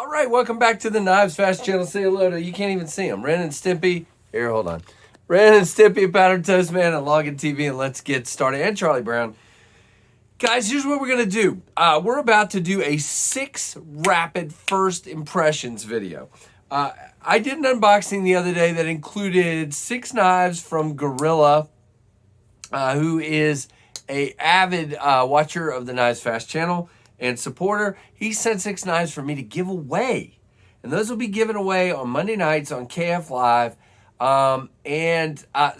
All right, welcome back to the Knives Fast channel. Say hello to, you can't even see them. Ren and Stimpy. Here, hold on. Ren and Stimpy, Powdered Toast Man, and Login TV, and let's get started. And Charlie Brown. Guys, here's what we're going to do. We're about to do a 6 rapid first impressions video. I did an unboxing the other day that included 6 knives from Gorilla, who is an avid watcher of the Knives Fast channel and supporter. He sent 6 knives for me to give away. And those will be given away on Monday nights on KF Live.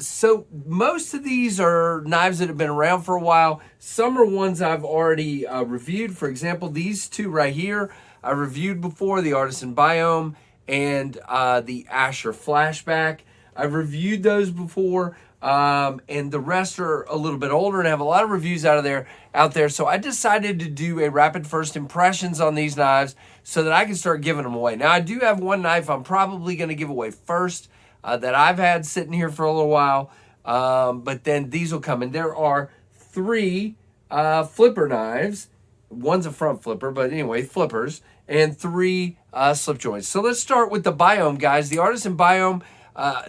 So most of these are knives that have been around for a while. Some are ones I've already reviewed. For example, these 2 right here, I reviewed before, the Artisan Biome and the Asher Flashback. I've reviewed those before. And the rest are a little bit older and have a lot of reviews out there. So I decided to do a rapid first impressions on these knives so that I can start giving them away. Now, I do have one knife I'm probably going to give away first that I've had sitting here for a little while. But then these will come in. There are 3 flipper knives. One's a front flipper, but anyway, flippers. And 3 slip joints. So let's start with the Biome, guys. The Artisan Biome.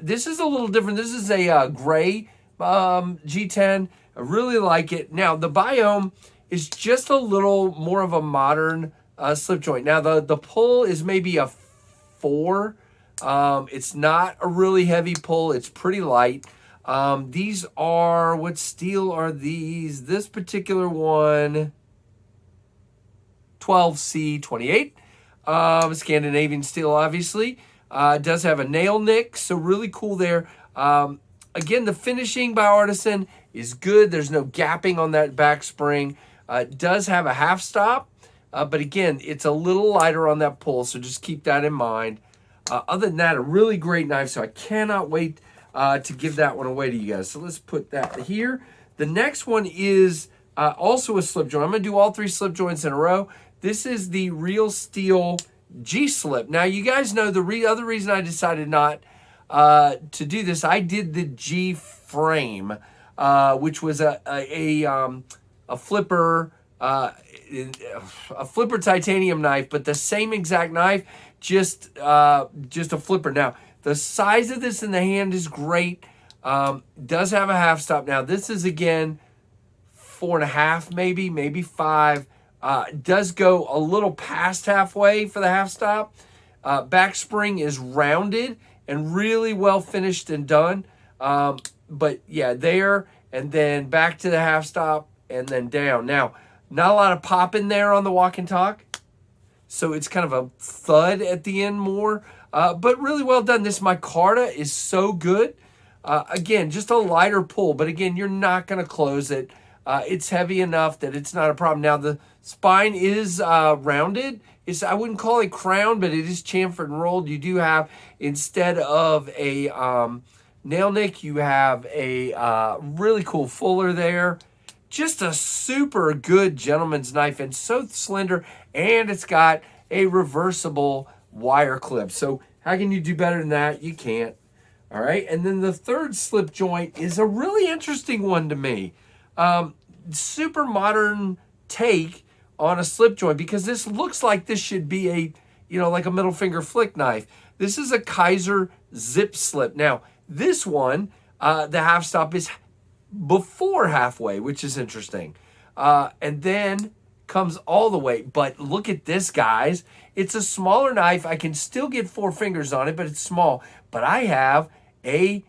This is a little different. This is a gray G10. I really like it. Now, the Biome is just a little more of a modern slip joint. Now, the pull is maybe a 4. It's not a really heavy pull. It's pretty light. These are, what steel are these? This particular one, 12C28. Scandinavian steel, obviously. It does have a nail nick, so really cool there. Again, the finishing by Artisan is good. There's no gapping on that back spring. It does have a half stop, but again, it's a little lighter on that pull, so just keep that in mind. Other than that, a really great knife, so I cannot wait to give that one away to you guys. So let's put that here. The next one is also a slip joint. I'm going to do all 3 slip joints in a row. This is the Real Steel G-Slip. Now, you guys know the other reason I decided not to do this, I did the G-Frame, which was a flipper titanium knife, but the same exact knife, just a flipper. Now, the size of this in the hand is great. Does have a half stop. Now, this is, again, 4.5, maybe 5. Does go a little past halfway for the half stop. Back spring is rounded and really well finished and done. But yeah, there and then back to the half stop and then down. Now, not a lot of pop in there on the walk and talk. So it's kind of a thud at the end more. But really well done. This micarta is so good. Again, just a lighter pull. But again, you're not going to close it. It's heavy enough that it's not a problem. Now, the spine is rounded. I wouldn't call it crowned, but it is chamfered and rolled. You do have, instead of a nail nick, you have a really cool fuller there. Just a super good gentleman's knife and so slender. And it's got a reversible wire clip. So how can you do better than that? You can't. All right. And then the third slip joint is a really interesting one to me. Super modern take on a slip joint, because this looks like this should be like a middle finger flick knife. This is a Kaiser Zip Slip. Now, this one, the half stop is before halfway, which is interesting. And then comes all the way. But look at this, guys. It's a smaller knife. I can still get 4 fingers on it, but it's small. But I have a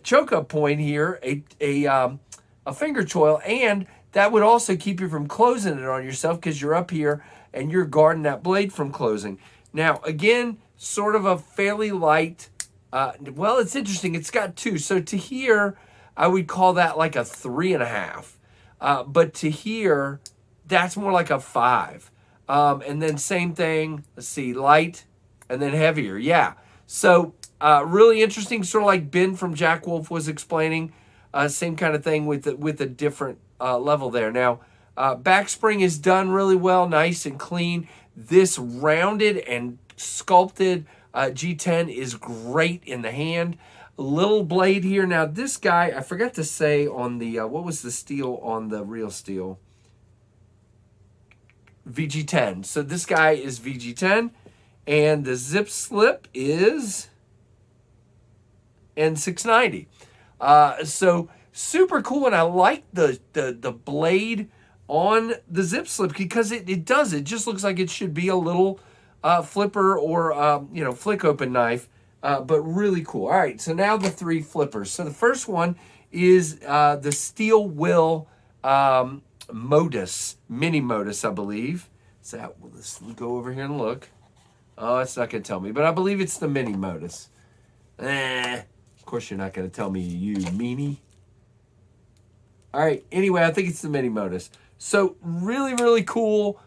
choke up point here, a finger choil, and that would also keep you from closing it on yourself because you're up here and you're guarding that blade from closing. Now, again, sort of a fairly light, well, it's interesting. It's got 2. So to here, I would call that like a 3.5. But to here, that's more like a 5. And then same thing, let's see, light and then heavier. Yeah. So really interesting, sort of like Ben from Jack Wolf was explaining. Same kind of thing with a different level there. Now, back spring is done really well, nice and clean. This rounded and sculpted G10 is great in the hand. Little blade here. Now, this guy, I forgot to say on the, what was the steel on the Real Steel? VG10. So this guy is VG10. And the Zip Slip is N690. So super cool, and I like the blade on the Zip Slip because it does. It just looks like it should be a little flipper or flick open knife, but really cool. All right, so now the 3 flippers. So the first one is the Steel Will Modus, Mini Modus, I believe. Let's go over here and look. Oh, it's not going to tell me, but I believe it's the Mini Modus. Of course you're not going to tell me, you meanie. All right, anyway, I think it's the Mini Modus. So really, really cool.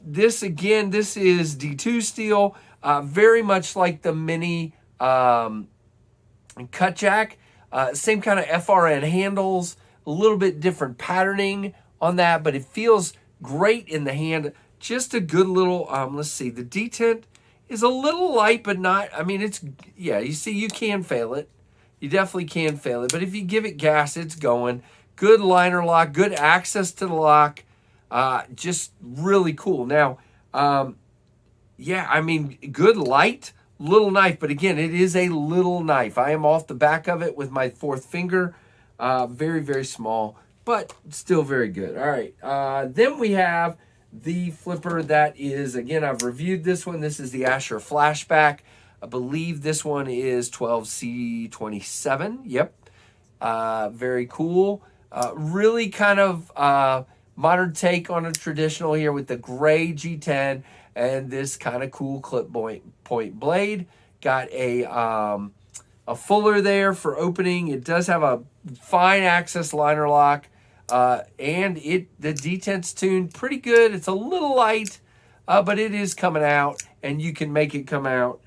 This is D2 steel, very much like the Mini Cut Jack. Same kind of FRN handles, a little bit different patterning on that, but it feels great in the hand. Just a good little, let's see, the detent is a little light, but not, I mean, you see, you can fail it. You definitely can fail it, but if you give it gas, it's going. Good liner lock, good access to the lock, just really cool. Now, I mean, good light, little knife, but again, it is a little knife. I am off the back of it with my 4th finger, very, very small, but still very good. All right, then we have the flipper that is, again, I've reviewed this one. This is the Asher Flashback. I believe this one is 12C27. Yep. Very cool. Really kind of modern take on a traditional here with the gray G10 and this kind of cool clip point blade. Got a fuller there for opening. It does have a fine access liner lock. And the detent's tuned pretty good. It's a little light, but it is coming out, and you can make it come out.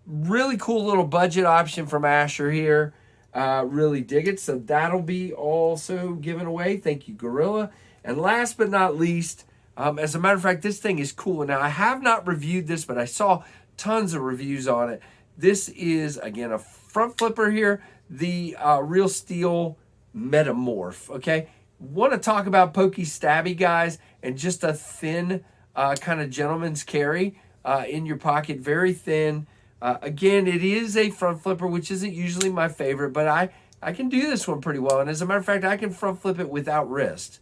Really cool little budget option from Asher here. Really dig it. So that'll be also given away. Thank you, Gorilla. And last but not least, as a matter of fact, this thing is cool. Now, I have not reviewed this, but I saw tons of reviews on it. This is, again, a front flipper here. The Real Steel Metamorph, okay? Want to talk about pokey stabby, guys, and just a thin kind of gentleman's carry in your pocket, very thin. Again, it is a front flipper, which isn't usually my favorite, but I can do this one pretty well. And as a matter of fact, I can front flip it without wrist.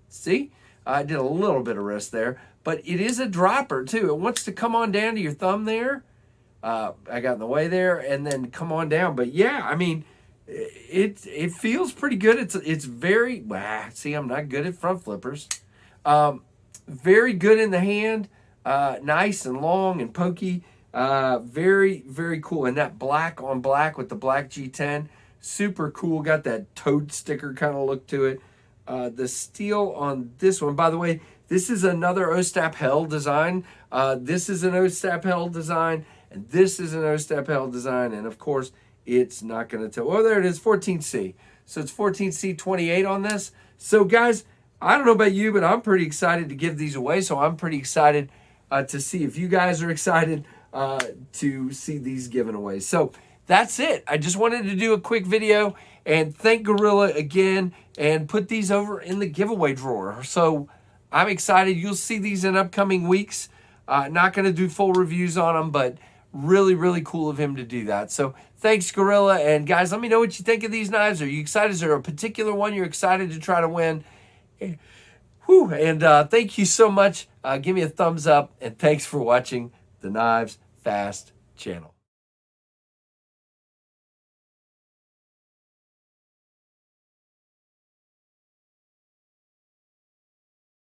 See? I did a little bit of wrist there, but it is a dropper too. It wants to come on down to your thumb there. I got in the way there, and then come on down. But yeah, I mean, it feels pretty good. It's very, see, I'm not good at front flippers. Very good in the hand. Nice and long and pokey. Very, very cool. And that black on black with the black G10, super cool. Got that toad sticker kind of look to it. The steel on this one, by the way, this is another Ostap Hell design. This is an Ostap Hell design, and this is an Ostap Hell design. And of course, it's not going to tell. Oh, there it is, 14C. So it's 14C28 on this. So guys, I don't know about you, but I'm pretty excited to give these away. So I'm pretty excited to see if you guys are excited to see these given away. So that's it. I just wanted to do a quick video and thank Gorilla again and put these over in the giveaway drawer. So I'm excited. You'll see these in upcoming weeks. Not going to do full reviews on them, but really, really cool of him to do that. So thanks, Gorilla. And guys, let me know what you think of these knives. Are you excited? Is there a particular one you're excited to try to win? Whew. And thank you so much. Give me a thumbs up, and thanks for watching the Knives Fast channel.